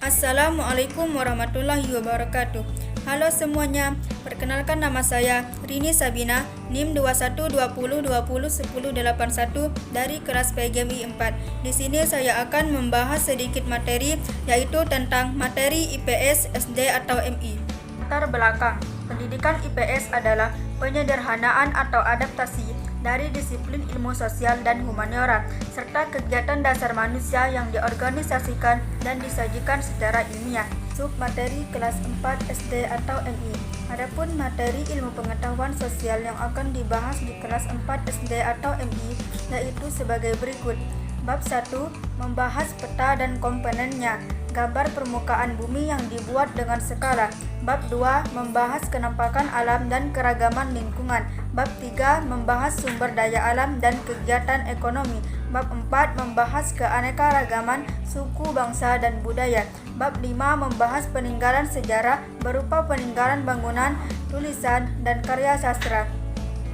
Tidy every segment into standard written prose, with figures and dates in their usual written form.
Assalamualaikum warahmatullahi wabarakatuh. Halo semuanya, perkenalkan nama saya Rini Sabina, NIM 2120201081 dari kelas PGMI 4. Di sini saya akan membahas sedikit materi, yaitu tentang materi IPS SD atau MI. Latar belakang pendidikan IPS adalah penyederhanaan atau adaptasi dari disiplin ilmu sosial dan humaniora, serta kegiatan dasar manusia yang diorganisasikan dan disajikan secara ilmiah. Submateri kelas 4 SD atau MI. Adapun materi ilmu pengetahuan sosial yang akan dibahas di kelas 4 SD atau MI yaitu sebagai berikut. Bab 1 membahas peta dan komponennya, gambar permukaan bumi yang dibuat dengan skala. Bab 2 membahas kenampakan alam dan keragaman lingkungan. Bab 3 membahas sumber daya alam dan kegiatan ekonomi. Bab 4 membahas keanekaragaman suku, bangsa, dan budaya. Bab 5 membahas peninggalan sejarah berupa peninggalan bangunan, tulisan, dan karya sastra.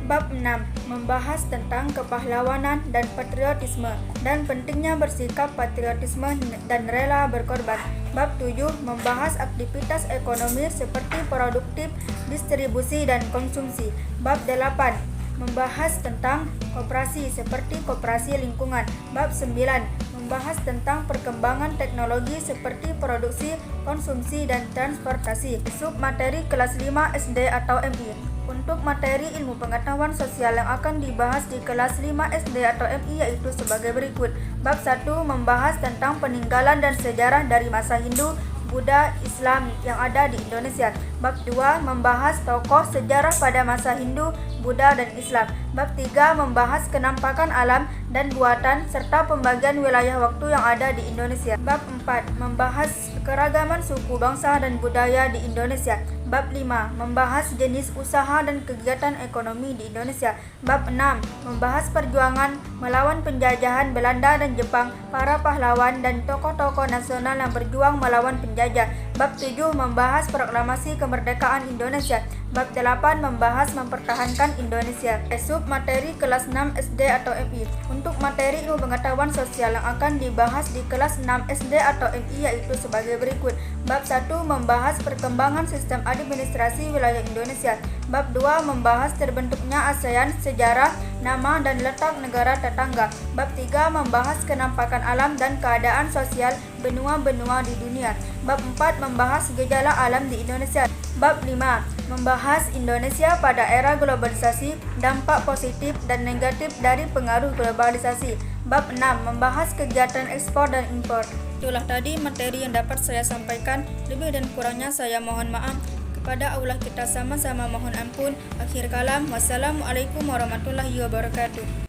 Bab 6 membahas tentang kepahlawanan dan patriotisme dan pentingnya bersikap patriotisme dan rela berkorban. Bab 7 membahas aktivitas ekonomi seperti produktif, distribusi, dan konsumsi. Bab 8 membahas tentang koperasi seperti koperasi lingkungan. Bab 9 membahas tentang perkembangan teknologi seperti produksi, konsumsi, dan transportasi. Submateri kelas 5 SD atau MI. Untuk materi ilmu pengetahuan sosial yang akan dibahas di kelas 5 SD atau MI yaitu sebagai berikut. Bab 1 membahas tentang peninggalan dan sejarah dari masa Hindu, Buddha, Islam yang ada di Indonesia. Bab 2 membahas tokoh sejarah pada masa Hindu, Buddha, dan Islam. Bab 3 membahas kenampakan alam dan buatan serta pembagian wilayah waktu yang ada di Indonesia. Bab 4 membahas keragaman suku, bangsa, dan budaya di Indonesia. Bab 5 membahas jenis usaha dan kegiatan ekonomi di Indonesia. Bab 6 membahas perjuangan melawan penjajahan Belanda dan Jepang, para pahlawan dan tokoh-tokoh nasional yang berjuang melawan penjajah. Bab 7 membahas proklamasi kemerdekaan Indonesia. Bab 8 membahas mempertahankan Indonesia. Submateri kelas 6 SD atau MI. Untuk materi ilmu pengetahuan sosial yang akan dibahas di kelas 6 SD atau MI yaitu sebagai berikut. Bab 1 membahas perkembangan sistem administrasi wilayah Indonesia. Bab 2 membahas terbentuknya ASEAN, sejarah, nama, dan letak negara tetangga. Bab 3 membahas kenampakan alam dan keadaan sosial benua-benua di dunia. Bab 4 membahas gejala alam di Indonesia. Bab 5 membahas Indonesia pada era globalisasi, dampak positif dan negatif dari pengaruh globalisasi. Bab 6 membahas kegiatan ekspor dan impor. Itulah tadi materi yang dapat saya sampaikan. Lebih dan kurangnya saya mohon maaf. Kepada Allah kita sama-sama mohon ampun. Akhir kalam, wassalamualaikum warahmatullahi wabarakatuh.